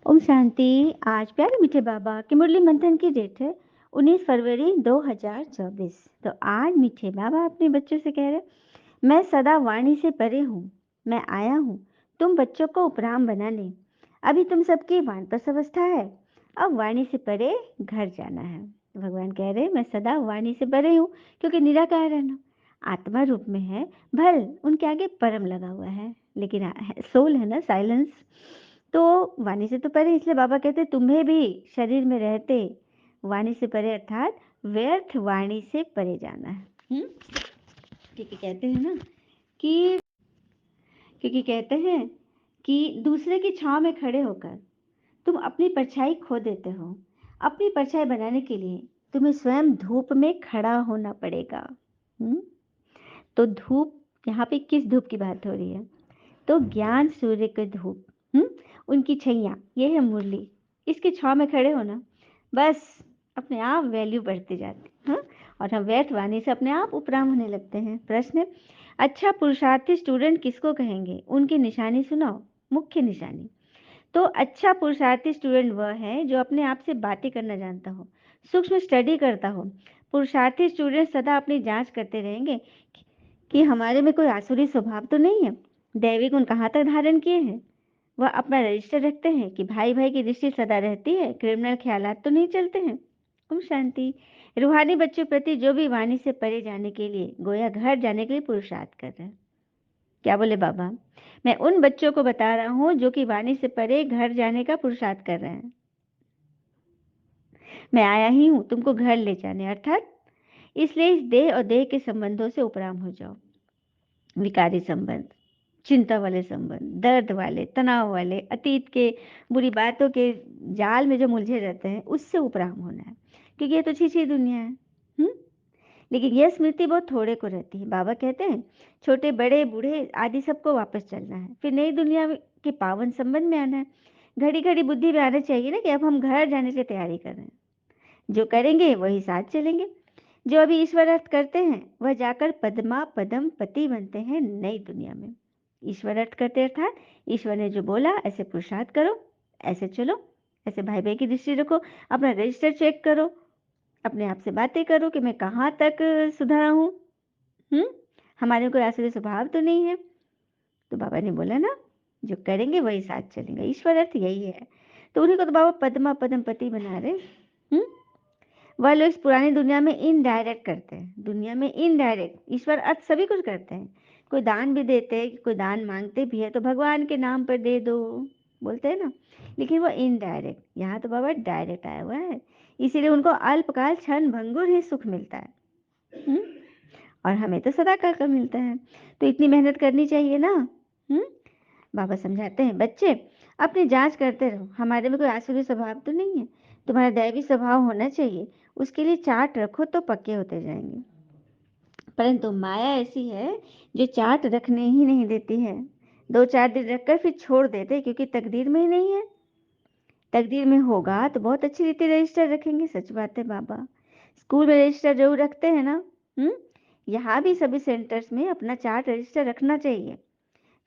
ओम शांति। आज प्यारे मीठे बाबा के मुरली मंथन की डेट है 19 फरवरी 2024। तो आज मीठे बाबा अपने बच्चों से कह रहे, मैं सदा वाणी से परे हूँ। मैं आया हूँ तुम बच्चों को उपराम बनाने। अभी तुम सबकी वानप्रस्थ अवस्था है, अब वाणी से परे घर जाना है। भगवान कह रहे, मैं सदा वाणी से परे हूँ क्योंकि निराकार है ना, आत्मा रूप में है। भल उनके आगे परम लगा हुआ है, लेकिन सोल है ना, साइलेंस। तो वाणी से तो परे, इसलिए बाबा कहते तुम्हें भी शरीर में रहते वाणी से परे, अर्थात व्यर्थ वाणी से परे जाना है। क्योंकि कहते हैं ना कि क्योंकि कहते हैं कि दूसरे की छांव में खड़े होकर तुम अपनी परछाई खो देते हो। अपनी परछाई बनाने के लिए तुम्हें स्वयं धूप में खड़ा होना पड़ेगा। तो धूप, यहाँ पे किस धूप की बात हो रही है? तो ज्ञान सूर्य के धूप, उनकी छैया, ये है मुरली। इसके छांव में खड़े होना, बस अपने आप वैल्यू बढ़ती जाती है। और हम व्यर्थ वाणी से अपने आप उपराम होने लगते हैं। प्रश्न, अच्छा पुरुषार्थी स्टूडेंट किसको कहेंगे? उनकी निशानी सुनाओ। मुख्य निशानी। तो अच्छा पुरुषार्थी स्टूडेंट वह है जो अपने आप से बातें करना जानता हो, सूक्ष्म स्टडी करता हो। पुरुषार्थी स्टूडेंट सदा अपनी जांच करते रहेंगे कि हमारे में कोई आसुरी स्वभाव तो नहीं है, दैवी गुण कहाँ तक धारण किए हैं। वह अपना रजिस्टर रखते हैं कि भाई भाई की दृष्टि सदा रहती है, क्रिमिनल ख्यालात तो नहीं चलते हैं। ओम शांति। रूहानी बच्चों प्रति जो भी वाणी से परे जाने के लिए, गोया घर जाने के लिए पुरुषार्थ कर रहे हैं। क्या बोले बाबा? मैं उन बच्चों को बता रहा हूं जो कि वाणी से परे घर जाने का पुरुषार्थ कर रहे हैं। मैं आया ही हूं तुमको घर ले जाने, अर्थात इसलिए इस देह और देह के संबंधों से उपराम हो जाओ। विकारी संबंध, चिंता वाले संबंध, दर्द वाले, तनाव वाले, अतीत के बुरी बातों के जाल में जो मुलझे रहते हैं, उससे उपराम होना है। क्योंकि ये तो छीछी दुनिया है। लेकिन यह स्मृति बहुत थोड़े को रहती है। बाबा कहते हैं छोटे बड़े बूढ़े आदि सबको वापस चलना है, फिर नई दुनिया के पावन संबंध में आना है। घड़ी घड़ी बुद्धि में आना चाहिए ना कि अब हम घर जाने की तैयारी कर रहे हैं। जो करेंगे वही साथ चलेंगे। जो अभी ईश्वर अर्थ करते हैं वह जाकर पद्मा पदम पति बनते हैं नई दुनिया में। ईश्वर अर्थ करते अर्थात ईश्वर ने जो बोला ऐसे पुरुषार्थ करो, ऐसे चलो, ऐसे भाई भाई की दृष्टि रखो, अपना रजिस्टर चेक करो, अपने आप से बातें करो कि मैं कहाँ तक सुधरा हूँ। हमारे कोई आसुरी स्वभाव तो नहीं है। तो बाबा ने बोला ना, जो करेंगे वही साथ चलेंगे। ईश्वर अर्थ यही है। तो उन्हीं को तो बाबा पद्मा पदम पति बना रहे। वह लोग इस पुरानी दुनिया में इनडायरेक्ट करते हैं, दुनिया में इनडायरेक्ट ईश्वर अर्थ सभी कुछ करते हैं। कोई दान भी देते हैं, कोई दान मांगते भी है तो भगवान के नाम पर दे दो बोलते हैं ना, लेकिन वो इनडायरेक्ट। यहाँ तो बाबा डायरेक्ट आया हुआ है, इसीलिए उनको अल्पकाल क्षण भंगुर ही सुख मिलता है। और हमें तो सदा काल का मिलता है। तो इतनी मेहनत करनी चाहिए ना। बाबा समझाते हैं, बच्चे अपनी जांच करते रहो, हमारे में कोई आसुरी स्वभाव तो नहीं है। तुम्हारा दैवी स्वभाव होना चाहिए, उसके लिए चार्ट रखो तो पक्के होते जाएंगे। परंतु माया ऐसी है जो चार्ट रखने ही नहीं देती है। 2-4 दिन रखकर फिर छोड़ देते, क्योंकि तकदीर में ही नहीं है। तकदीर में होगा तो बहुत अच्छी रीति रजिस्टर रखेंगे। सच बात है बाबा, स्कूल में रजिस्टर जरूर रखते हैं ना। यहाँ भी सभी सेंटर्स में अपना चार्ट रजिस्टर रखना चाहिए।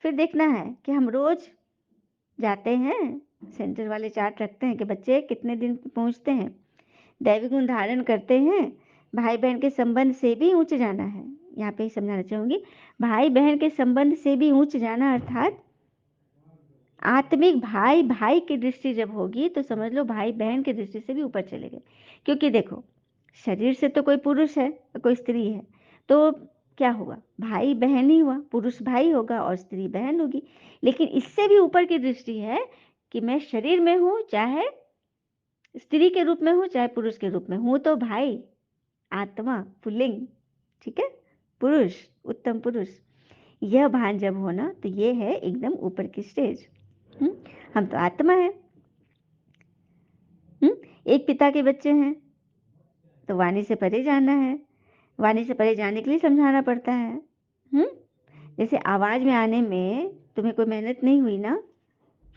फिर देखना है कि हम रोज जाते हैं, सेंटर वाले चार्ट रखते हैं कि बच्चे कितने दिन पहुंचते हैं, दैविक गुण धारण करते हैं। भाई बहन के संबंध से भी ऊंच जाना है। यहाँ पे ही समझाना चाहूंगी, भाई बहन के संबंध से भी ऊंच जाना, अर्थात आत्मिक भाई भाई की दृष्टि जब होगी तो समझ लो भाई बहन की दृष्टि से भी ऊपर चले गए। क्योंकि देखो, शरीर से तो कोई पुरुष है कोई स्त्री है, तो क्या हुआ? भाई बहन ही हुआ। पुरुष भाई होगा और स्त्री बहन होगी। लेकिन इससे भी ऊपर की दृष्टि है कि मैं शरीर में हूं, चाहे स्त्री के रूप में हूं चाहे पुरुष के रूप में हूं, तो भाई आत्मा पुल्लिंग, ठीक है, पुरुष, उत्तम पुरुष। यह भान जब होना तो ये है एकदम ऊपर की स्टेज। हम तो आत्मा है। एक पिता के बच्चे हैं, तो वाणी से परे जाना है। वाणी से परे जाने के लिए समझाना पड़ता है। जैसे आवाज में आने में तुम्हें कोई मेहनत नहीं हुई ना,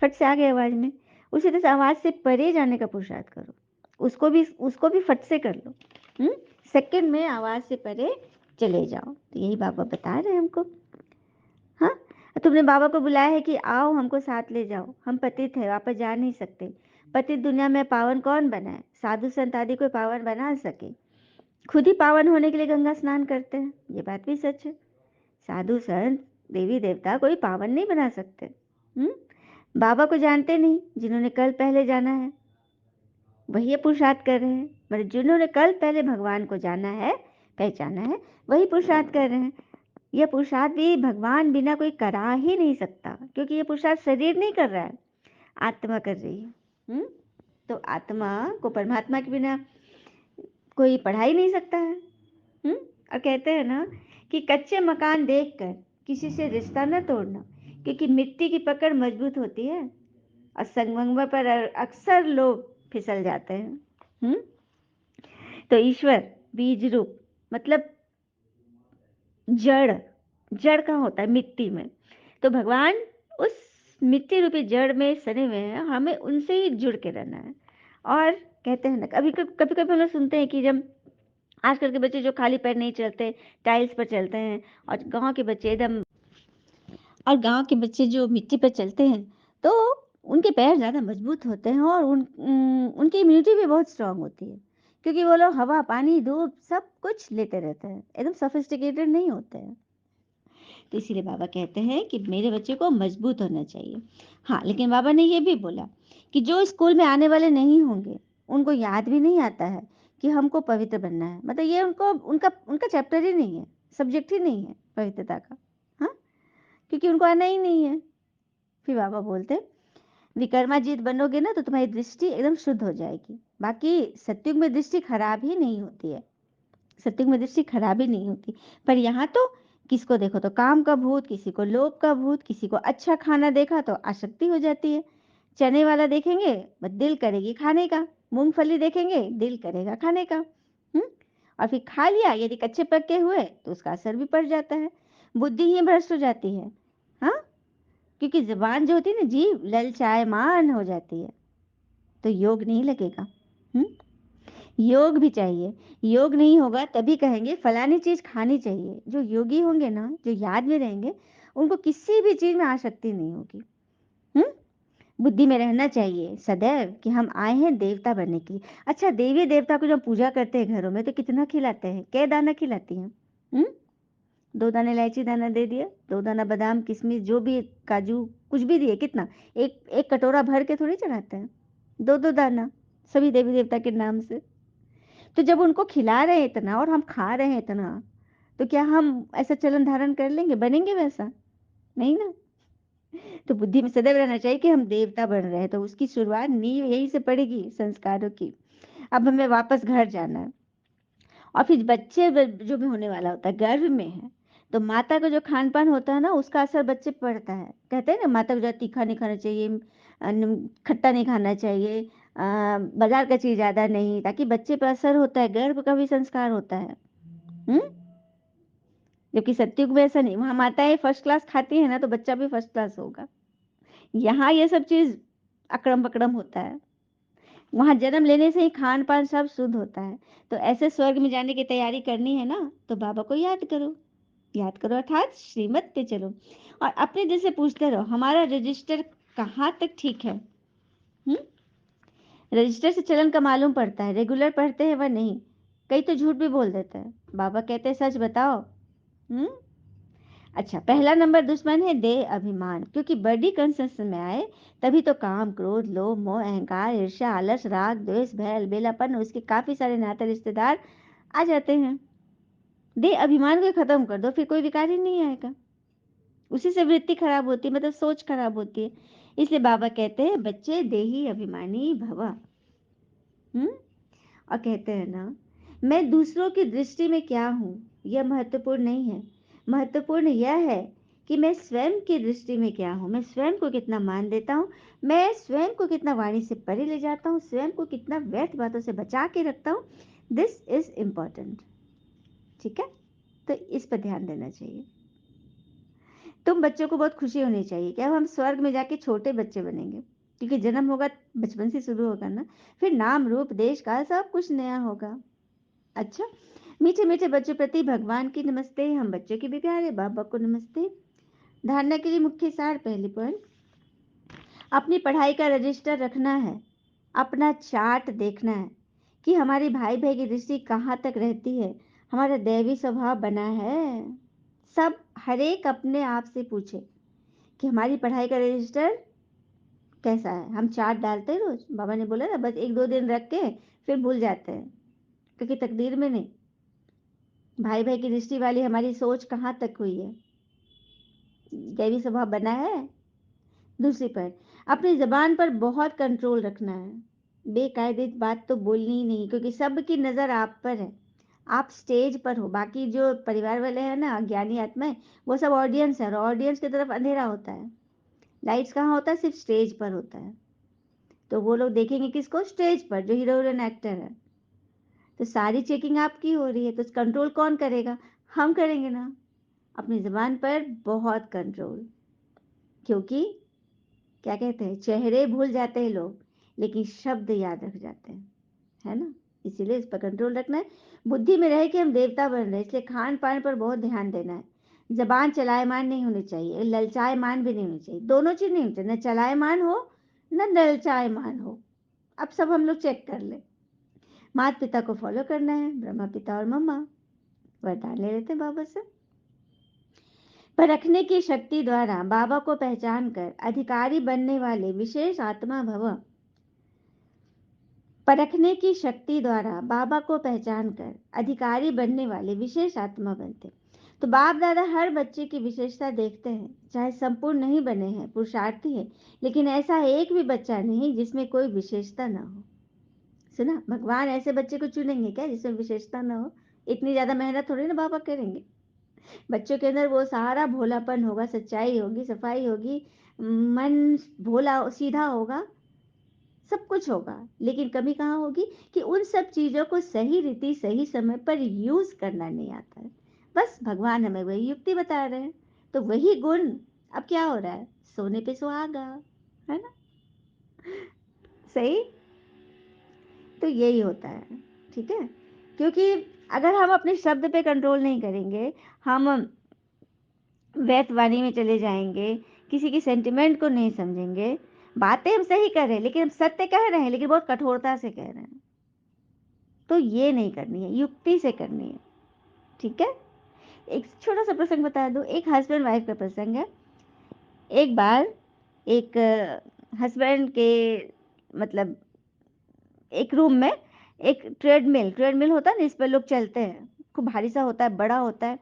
फट से आ गए आवाज में। उसी तरह से आवाज से परे जाने का पुरुषार्थ करो, उसको भी फट से कर लो। सेकंड में आवाज से परे चले जाओ। तो यही बाबा बता रहे हैं हमको। हाँ, तुमने बाबा को बुलाया है कि आओ हमको साथ ले जाओ, हम पतित है, वापस जा नहीं सकते। पतित दुनिया में पावन कौन बना है? साधु संत आदि कोई पावन बना सके? खुद ही पावन होने के लिए गंगा स्नान करते हैं, ये बात भी सच है। साधु संत देवी देवता कोई पावन नहीं बना सकते। बाबा को जानते नहीं, जिन्होंने कल पहले जाना है वही ये पुरुषार्थ कर रहे हैं। मतलब जिन्होंने कल पहले भगवान को जाना है, पहचाना है, वही पुरुषार्थ कर रहे हैं। यह पुरुषार्थ भी भगवान बिना कोई करा ही नहीं सकता, क्योंकि ये पुरुषार्थ शरीर नहीं कर रहा है, आत्मा कर रही है। तो आत्मा को परमात्मा के बिना कोई पढ़ा ही नहीं सकता है। और कहते हैं ना कि कच्चे मकान देखकर किसी से रिश्ता न तोड़ना, क्योंकि मिट्टी की पकड़ मजबूत होती है और संगमरमर पर अक्सर लोग फिसल जाते हैं। तो ईश्वर बीज रूप, मतलब जड़, जड़ कहाँ होता है? मिट्टी में। तो भगवान उस मिट्टी रूपी जड़ में सने हुए हैं, हमें उनसे ही जुड़ के रहना है। और कहते हैं ना, कभी कभी हम लोग सुनते हैं कि जब आजकल के बच्चे जो खाली पैर नहीं चलते, टाइल्स पर चलते हैं, और गांव के बच्चे एकदम, और गांव के बच्चे जो मिट्टी पर चलते हैं तो उनके पैर ज़्यादा मजबूत होते हैं, और उनकी इम्यूनिटी भी बहुत स्ट्रांग होती है, क्योंकि वो लोग हवा पानी धूप सब कुछ लेते रहते हैं, एकदम सोफिस्टिकेटेड नहीं होते हैं। तो इसीलिए बाबा कहते हैं कि मेरे बच्चे को मजबूत होना चाहिए। हाँ, लेकिन बाबा ने ये भी बोला कि जो स्कूल में आने वाले नहीं होंगे, उनको याद भी नहीं आता है कि हमको पवित्र बनना है। मतलब ये उनको उनका उनका चैप्टर ही नहीं है, सब्जेक्ट ही नहीं है पवित्रता का। हाँ, क्योंकि उनको आना ही नहीं है। फिर बाबा बोलते, विक्रमाजीत बनोगे ना तो तुम्हारी दृष्टि एकदम शुद्ध हो जाएगी। बाकी सत्युग में दृष्टि खराब ही नहीं होती है, सत्युग में दृष्टि खराब ही नहीं होती। पर यहाँ तो किसको देखो तो काम का भूत, किसी को लोभ का भूत, किसी को अच्छा खाना देखा तो आसक्ति हो जाती है। चने वाला देखेंगे बस दिल करेगी खाने का, मूंगफली देखेंगे दिल करेगा खाने का। और फिर खा लिया, यदि कच्चे पक्के हुए तो उसका असर भी पड़ जाता है, बुद्धि ही भ्रष्ट हो जाती है। हाँ, क्योंकि जबान जो होती है ना, जीभ ललचायमान हो जाती है, तो योग नहीं लगेगा। योग भी चाहिए। योग नहीं होगा तभी कहेंगे फलानी चीज खानी चाहिए। जो योगी होंगे ना, जो याद में रहेंगे, उनको किसी भी चीज में आसक्ति नहीं होगी। बुद्धि में रहना चाहिए सदैव कि हम आए हैं देवता बनने के लिए। अच्छा, देवी देवता को जब पूजा करते हैं घरों में तो कितना खिलाते हैं? क्या दाना खिलाती हैं? 2 दाना इलायची दाना दे दिया, 2 दाना बादाम किशमिश जो भी, काजू कुछ भी दिए, कितना? एक एक कटोरा भर के थोड़ी चढ़ाते हैं, 2-2 दाना सभी देवी देवता के नाम से। तो जब उनको खिला रहे हैं इतना और हम खा रहे हैं इतना, तो क्या हम ऐसा चलन धारण कर लेंगे, बनेंगे वैसा? नहीं ना। तो बुद्धि में सदैव रहना चाहिए कि हम देवता बन रहे हैं, तो उसकी शुरुआत नींव यही से पड़ेगी, संस्कारों की। अब हमें वापस घर जाना है। और फिर बच्चे जो भी होने वाला होता है, गर्भ में है, तो माता का जो खान पान होता है ना, उसका असर बच्चे पर पड़ता है। कहते हैं ना, माता को ज़्यादा तीखा नहीं खाना चाहिए, खट्टा नहीं खाना चाहिए, बाजार का चीज़ ज़्यादा नहीं, ताकि बच्चे पर असर होता है, गर्भ का भी संस्कार होता है। जबकि सत्युग में ऐसा नहीं, वहाँ माताएं फर्स्ट क्लास खाती है ना, तो बच्चा भी फर्स्ट क्लास होगा। यहाँ ये सब चीज़ अकड़म बकड़म होता है। वहाँ जन्म लेने से ही खान पान सब शुद्ध होता है। तो ऐसे स्वर्ग में जाने की तैयारी करनी है ना, तो बाबा को याद करो, याद करो अर्थात श्रीमत पे चलो, और अपने दिल से पूछते रहो हमारा रजिस्टर कहाँ तक ठीक है। रजिस्टर से चलन का मालूम पड़ता है, रेगुलर पढ़ते हैं वह नहीं। कई तो झूठ भी बोल देते हैं। बाबा कहते हैं सच बताओ। अच्छा, पहला नंबर दुश्मन है देह अभिमान, क्योंकि बड़ी कंसेंसस में आए तभी तो काम क्रोध लोभ मोह अहंकार ईर्ष्या आलस राग द्वेष भय अलबेलापन, उसके काफी सारे नाते रिश्तेदार आ जाते हैं। देह अभिमान को खत्म कर दो, फिर कोई विकार ही नहीं आएगा। उसी से वृत्ति खराब होती है, मतलब सोच खराब होती है। इसलिए बाबा कहते हैं बच्चे देही अभिमानी भव। और कहते हैं ना, मैं दूसरों की दृष्टि में क्या हूँ यह महत्वपूर्ण नहीं है, महत्वपूर्ण यह है कि मैं स्वयं की दृष्टि में क्या हूँ, मैं स्वयं को कितना मान देता हूँ, मैं स्वयं को कितना वाणी से परे ले जाता हूँ, स्वयं को कितना व्यर्थ बातों से बचा के रखता हूँ। This is important. ठीक है, तो इस पर ध्यान देना चाहिए। तुम बच्चों को बहुत खुशी होनी चाहिए कि अब हम स्वर्ग में जाके छोटे बच्चे बनेंगे, क्योंकि जन्म होगा बचपन से शुरू होगा ना, फिर नाम रूप देश काल सब कुछ नया होगा। अच्छा, मीठे मीठे बच्चों प्रति भगवान की नमस्ते, हम बच्चों के भी प्यारे बाबा को नमस्ते। धारणा के लिए मुख्य सार, पहली पॉइंट, अपनी पढ़ाई का रजिस्टर रखना है, अपना चार्ट देखना है कि हमारी भाई बहन की दृष्टि कहाँ तक रहती है, हमारा दैवी स्वभाव बना है। सब हर एक अपने आप से पूछे कि हमारी पढ़ाई का रजिस्टर कैसा है। हम चार्ट डालते हैं रोज, बाबा ने बोला ना, बस एक दो दिन रख के फिर भूल जाते हैं, क्योंकि तकदीर में नहीं। भाई भाई की दृष्टि वाली हमारी सोच कहाँ तक हुई है, दैवी स्वभाव बना है। दूसरी पर, अपनी जबान पर बहुत कंट्रोल रखना है, बेकायदे बात तो बोलनी ही नहीं, क्योंकि सबकी नज़र आप पर है। आप स्टेज पर हो, बाकी जो परिवार वाले हैं ना, ज्ञानी आत्माएं, वो सब ऑडियंस है, और ऑडियंस की तरफ अंधेरा होता है। लाइट्स कहाँ होता है? सिर्फ स्टेज पर होता है। तो वो लोग देखेंगे किसको? स्टेज पर, जो हीरो हीरोइन एक्टर है। तो सारी चेकिंग आपकी हो रही है, तो कंट्रोल कौन करेगा? हम करेंगे ना। अपनी जबान पर बहुत कंट्रोल, क्योंकि क्या कहते हैं, चेहरे भूल जाते हैं लोग, लेकिन शब्द याद रख जाते हैं, है ना। इसीलिए इस पर कंट्रोल रखना है। बुद्धि में रहे कि हम देवता बन रहे हैं, इसलिए खान पान पर बहुत ध्यान देना है। जबान चलायमान नहीं होनी चाहिए, ललचायमान भी नहीं होनी चाहिए। दोनों चीज नहीं होनी चाहिए, न चलायमान हो न ललचायमान हो। अब सब हम लोग चेक कर ले। माता पिता को फॉलो करना है, ब्रह्मा पिता और मम्मा, वरदान ले लेते हैं बाबा से। परखने की शक्ति द्वारा बाबा को पहचान कर अधिकारी बनने वाले विशेष आत्मा भव। परखने की शक्ति द्वारा बाबा को पहचान कर अधिकारी बनने वाले विशेष आत्मा बनते। तो बाप दादा हर बच्चे की विशेषता देखते हैं, चाहे संपूर्ण नहीं बने हैं, पुरुषार्थी है, लेकिन ऐसा एक भी बच्चा नहीं जिसमें कोई विशेषता ना हो। सुना, भगवान ऐसे बच्चे को चुनेंगे क्या जिसमें विशेषता ना हो? इतनी ज्यादा मेहनत थोड़ी ना बाबा करेंगे। बच्चों के अंदर वो सारा भोलापन होगा, सच्चाई होगी, सफाई होगी, मन भोला सीधा होगा, सब कुछ होगा, लेकिन कमी कहाँ होगी कि उन सब चीजों को सही रीति सही समय पर यूज करना नहीं आता है। बस भगवान हमें वही युक्ति बता रहे हैं, तो वही गुण अब क्या हो रहा है, सोने पे सुहागा, है ना। सही। तो यही होता है, ठीक है। क्योंकि अगर हम अपने शब्द पे कंट्रोल नहीं करेंगे, हम व्यर्थ वाणी में चले जाएंगे, किसी की सेंटिमेंट को नहीं समझेंगे, बातें हम सही कर रहे हैं लेकिन हम सत्य कह रहे हैं, लेकिन बहुत कठोरता से कह रहे हैं, तो ये नहीं करनी है, युक्ति से करनी है, ठीक है। एक छोटा सा प्रसंग बता दूं, एक हस्बैंड वाइफ का प्रसंग है। एक बार एक हस्बैंड के, मतलब एक रूम में एक ट्रेडमिल ट्रेडमिल होता है ना, इस पर लोग चलते हैं, खूब भारी सा होता है, बड़ा होता है।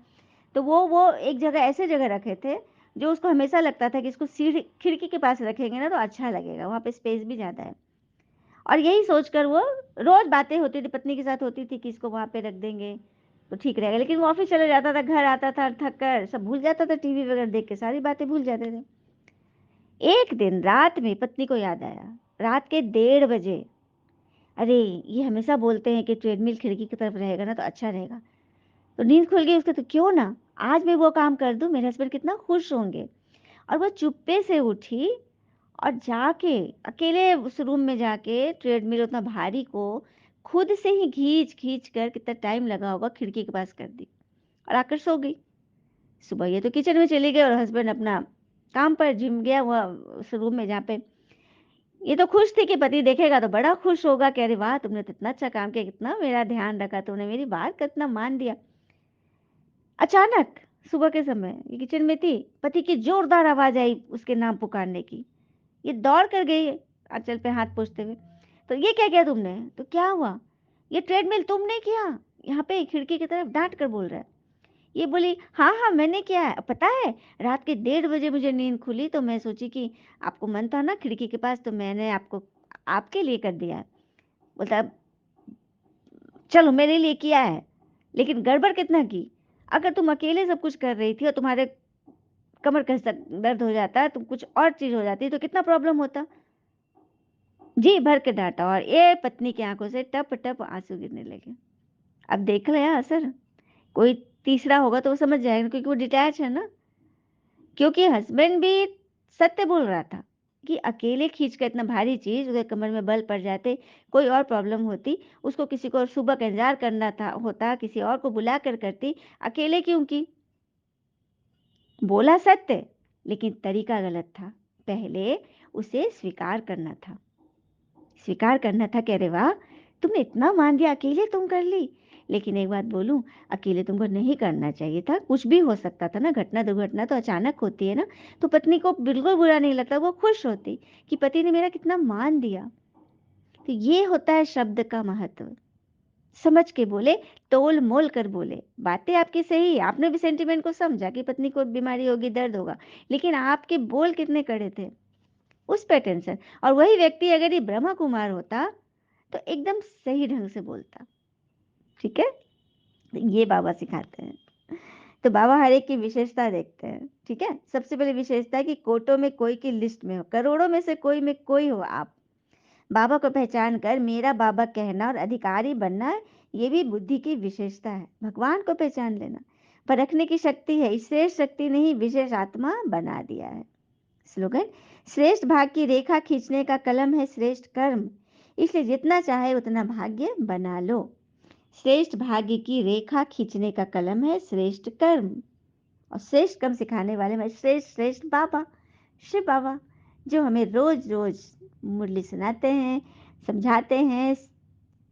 तो वो एक जगह ऐसे जगह रखे थे जो उसको हमेशा लगता था कि इसको सीढ़ी खिड़की के पास रखेंगे ना तो अच्छा लगेगा, वहाँ पे स्पेस भी ज़्यादा है। और यही सोचकर वो रोज बातें होती थी, पत्नी के साथ होती थी कि इसको वहाँ पे रख देंगे तो ठीक रहेगा। लेकिन वो ऑफिस चले जाता था, घर आता था थक कर, सब भूल जाता था, टीवी वगैरह देख के सारी बातें भूल जाते थे। एक दिन रात में पत्नी को याद आया, रात के 1:30 बजे, अरे ये हमेशा बोलते हैं कि ट्रेडमिल खिड़की की तरफ रहेगा ना तो अच्छा रहेगा। तो नींद खुल गई उसके, तो क्यों ना आज मैं वो काम कर दूं, मेरे हस्बैंड कितना खुश होंगे। और वो चुप्पे से उठी और जाके अकेले उस रूम में जाके ट्रेडमिल उतना भारी को खुद से ही खींच खींच कर, कितना टाइम लगा होगा, खिड़की के पास कर दी और आकर सो गई। सुबह ये तो किचन में चली गई और हस्बैंड अपना काम पर जिम गया हुआ उस रूम में जहाँ पे, ये तो खुश थी कि पति देखेगा तो बड़ा खुश होगा कि अरे वाह तुमने तो इतना अच्छा काम किया, कितना मेरा ध्यान रखा, तुमने मेरी बात का इतना मान दिया। अचानक सुबह के समय ये किचन में थी, पति की जोरदार आवाज आई उसके नाम पुकारने की। ये दौड़ कर गई आंचल पे हाथ पोंछते हुए, तो ये क्या किया तुमने? तो क्या हुआ? ये ट्रेडमिल तुमने किया? यहाँ पे खिड़की की तरफ डांट कर बोल रहा है। ये बोली, हाँ हाँ मैंने किया है, पता है रात के 1:30 बजे मुझे नींद खुली तो मैं सोची कि आपको मन था ना खिड़की के पास, तो मैंने आपको आपके लिए कर दिया। बोलता, चलो मेरे लिए किया है, लेकिन गड़बड़ कितना की। अगर तुम अकेले सब कुछ कर रही थी और तुम्हारे कमर का दर्द हो जाता, तुम कुछ और चीज हो जाती तो कितना प्रॉब्लम होता। जी भर के डांटा और ये पत्नी की आंखों से टप टप आंसू गिरने लगे। अब देख रहे असर, कोई तीसरा होगा तो वो समझ जाएगा, क्योंकि वो डिटैच है ना। क्योंकि हस्बैंड भी सत्य बोल रहा था कि अकेले खींच कर इतना भारी चीज उसके कमर में बल पड़ जाते, कोई और प्रॉब्लम होती, उसको किसी को और सुबह का इंतजार करना था होता, किसी और को बुला कर करती, अकेले क्यों की। बोला सत्य, लेकिन तरीका गलत था। पहले उसे स्वीकार करना था कि अरे वाह, तुमने इतना मान दिया, अकेले तुम कर ली। लेकिन एक बात बोलूं, अकेले तुमको नहीं करना चाहिए था, कुछ भी हो सकता था ना, घटना दुर्घटना तो अचानक होती है ना। तो पत्नी को बिल्कुल बुरा नहीं लगता, वो खुश होती कि पति ने मेरा कितना मान दिया। तो ये होता है शब्द का महत्व। समझ के बोले, तोल मोल कर बोले। बातें आपकी सही है, आपने भी सेंटिमेंट को समझा कि पत्नी को बीमारी होगी, दर्द होगा, लेकिन आपके बोल कितने कड़े थे, उस पे टेंशन। और वही व्यक्ति अगर ये ब्रह्मा कुमार होता तो एकदम सही ढंग से बोलता। ठीक है, ये बाबा सिखाते हैं। तो बाबा हर एक की विशेषता देखते हैं। ठीक है, सबसे पहले विशेषता है कि कोटों में कोई की लिस्ट में हो, करोड़ों में से कोई में कोई हो आप। बाबा को पहचान कर मेरा बाबा कहना और अधिकारी बनना, ये भी बुद्धि की विशेषता है। भगवान को पहचान लेना परखने की शक्ति है, श्रेष्ठ शक्ति नहीं विशेष आत्मा बना दिया है। स्लोगन, श्रेष्ठ भाग की रेखा खींचने का कलम है श्रेष्ठ कर्म, इसलिए जितना चाहे उतना भाग्य बना लो। श्रेष्ठ भाग्य की रेखा खींचने का कलम है श्रेष्ठ कर्म, और श्रेष्ठ कर्म सिखाने वाले में श्रेष्ठ श्रेष्ठ बाबा, शिव बाबा, जो हमें रोज रोज मुरली सुनाते हैं, समझाते हैं,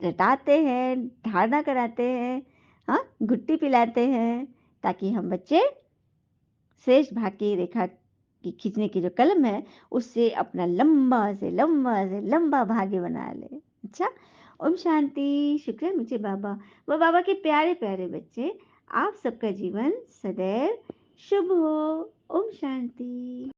रटाते हैं, धारणा कराते हैं, हाँ, गुट्टी पिलाते हैं, ताकि हम बच्चे शेष भाग की रेखा की खींचने की जो कलम है, उससे अपना लंबा से लंबा भाग्य बना ले। अच्छा, ओम शांति। शुक्र है मुझे बाबा, वो बाबा के प्यारे प्यारे बच्चे, आप सबका जीवन सदैव शुभ हो। ओम शांति।